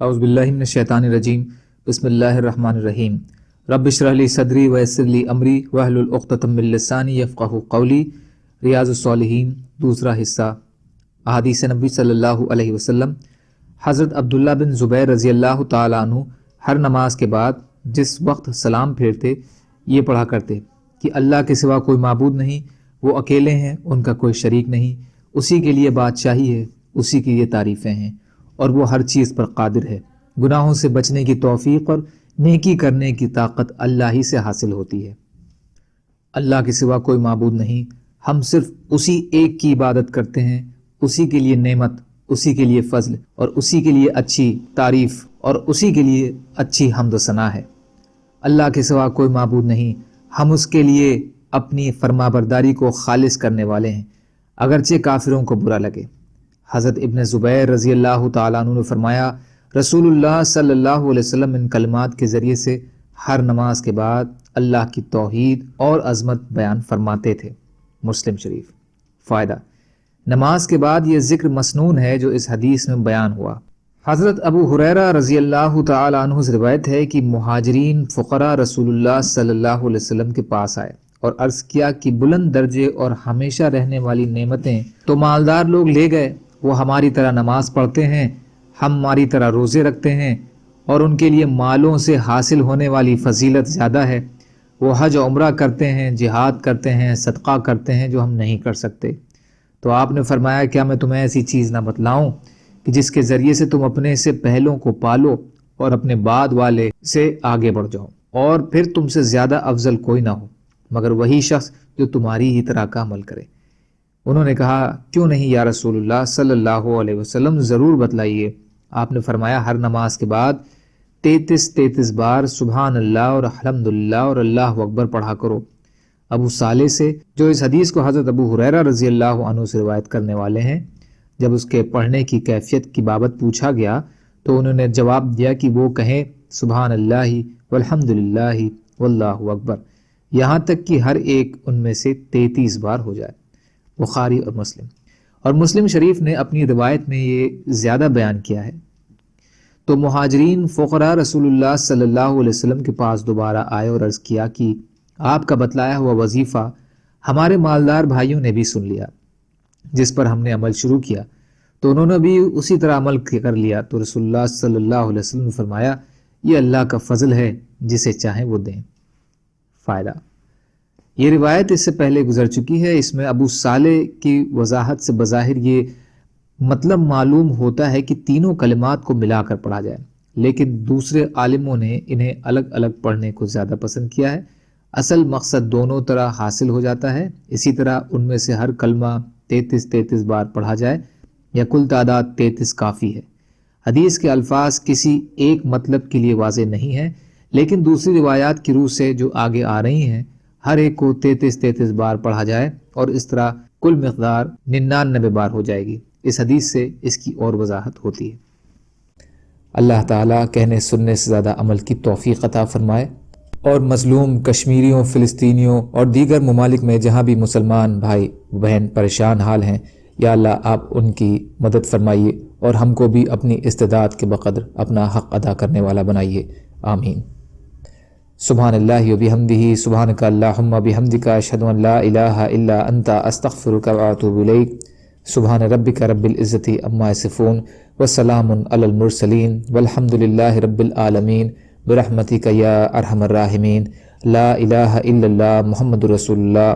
اعوذ باللہ من الشیطان الرجیم بسم اللہ الرحمن الرحیم رب اشرح لی صدری ویسر لی امری واحلل عقدۃ من لسانی یفقہوا قولی۔ ریاض الصالحین دوسرا حصہ، احادیث نبی صلی اللہ علیہ وسلم۔ حضرت عبداللہ بن زبیر رضی اللہ تعالیٰ عنہ ہر نماز کے بعد جس وقت سلام پھیرتے یہ پڑھا کرتے کہ اللہ کے سوا کوئی معبود نہیں، وہ اکیلے ہیں، ان کا کوئی شریک نہیں، اسی کے لیے بادشاہی ہے، اسی کی یہ تعریفیں ہیں، اور وہ ہر چیز پر قادر ہے۔ گناہوں سے بچنے کی توفیق اور نیکی کرنے کی طاقت اللہ ہی سے حاصل ہوتی ہے۔ اللہ کے سوا کوئی معبود نہیں، ہم صرف اسی ایک کی عبادت کرتے ہیں، اسی کے لیے نعمت، اسی کے لیے فضل، اور اسی کے لیے اچھی تعریف اور اسی کے لیے اچھی حمد و ثنا ہے۔ اللہ کے سوا کوئی معبود نہیں، ہم اس کے لیے اپنی فرما برداری کو خالص کرنے والے ہیں، اگرچہ کافروں کو برا لگے۔ حضرت ابن زبیر رضی اللہ تعالیٰ عنہ نے فرمایا، رسول اللہ صلی اللہ علیہ وسلم ان کلمات کے ذریعے سے ہر نماز کے بعد اللہ کی توحید اور عظمت بیان فرماتے تھے۔ مسلم شریف۔ فائدہ: نماز کے بعد یہ ذکر مسنون ہے جو اس حدیث میں بیان ہوا۔ حضرت ابو ہریرہ رضی اللہ تعالیٰ عنہ سے روایت ہے کہ مہاجرین فقراء رسول اللہ صلی اللہ علیہ وسلم کے پاس آئے اور عرض کیا کہ بلند درجے اور ہمیشہ رہنے والی نعمتیں تو مالدار لوگ لے گئے، وہ ہماری طرح نماز پڑھتے ہیں، ہماری طرح روزے رکھتے ہیں، اور ان کے لیے مالوں سے حاصل ہونے والی فضیلت زیادہ ہے، وہ حج عمرہ کرتے ہیں، جہاد کرتے ہیں، صدقہ کرتے ہیں جو ہم نہیں کر سکتے۔ تو آپ نے فرمایا، کیا میں تمہیں ایسی چیز نہ بتلاؤں کہ جس کے ذریعے سے تم اپنے سے پہلوں کو پالو اور اپنے بعد والے سے آگے بڑھ جاؤ، اور پھر تم سے زیادہ افضل کوئی نہ ہو مگر وہی شخص جو تمہاری ہی طرح کا عمل کرے۔ انہوں نے کہا، کیوں نہیں یا رسول اللہ صلی اللہ علیہ وسلم، ضرور بتلائیے۔ آپ نے فرمایا، ہر نماز کے بعد 33 بار سبحان اللہ اور الحمدللہ اور اللہ اکبر پڑھا کرو۔ ابو صالح سے، جو اس حدیث کو حضرت ابو ہریرہ رضی اللہ عنہ سے روایت کرنے والے ہیں، جب اس کے پڑھنے کی کیفیت کی بابت پوچھا گیا تو انہوں نے جواب دیا کہ وہ کہیں سبحان اللہ والحمدللہ واللہ اکبر، یہاں تک کہ ہر ایک ان میں سے 33 بار ہو جائے۔ بخاری اور مسلم شریف نے اپنی روایت میں یہ زیادہ بیان کیا ہے۔ تو مہاجرین فقراء رسول اللہ صلی اللہ علیہ وسلم کے پاس دوبارہ آئے اور عرض کیا کہ آپ کا بتلایا ہوا وظیفہ ہمارے مالدار بھائیوں نے بھی سن لیا، جس پر ہم نے عمل شروع کیا، تو انہوں نے بھی اسی طرح عمل کر لیا۔ تو رسول اللہ صلی اللہ علیہ وسلم نے فرمایا، یہ اللہ کا فضل ہے، جسے چاہیں وہ دیں۔ فائدہ: یہ روایت اس سے پہلے گزر چکی ہے۔ اس میں ابو صالح کی وضاحت سے بظاہر یہ مطلب معلوم ہوتا ہے کہ تینوں کلمات کو ملا کر پڑھا جائے، لیکن دوسرے عالموں نے انہیں الگ الگ پڑھنے کو زیادہ پسند کیا ہے۔ اصل مقصد دونوں طرح حاصل ہو جاتا ہے۔ اسی طرح ان میں سے ہر کلمہ 33 بار پڑھا جائے یا کل تعداد 33 کافی ہے۔ حدیث کے الفاظ کسی ایک مطلب کے لیے واضح نہیں ہیں، لیکن دوسری روایات کی روح سے جو آگے آ رہی ہیں، ہر ایک کو 33 بار پڑھا جائے اور اس طرح کل مقدار 99 بار ہو جائے گی۔ اس حدیث سے اس کی اور وضاحت ہوتی ہے۔ اللہ تعالیٰ کہنے سننے سے زیادہ عمل کی توفیق عطا فرمائے، اور مظلوم کشمیریوں، فلسطینیوں اور دیگر ممالک میں جہاں بھی مسلمان بھائی بہن پریشان حال ہیں، یا اللہ آپ ان کی مدد فرمائیے اور ہم کو بھی اپنی استعداد کے بقدر اپنا حق ادا کرنے والا بنائیے، آمین۔ سبحان اللہ و بحمدہ، سبحانک اللہم بحمدک، اشہد ان لا الہ الا انت، استغفرک و اتوب الیک۔ سبحان ربک رب العزت عما یصفون، وسلام علی المرسلین، والحمد للہ رب العالمین، برحمتک یا ارحم الراحمین۔ لا الہ الا اللہ محمد رسول اللہ۔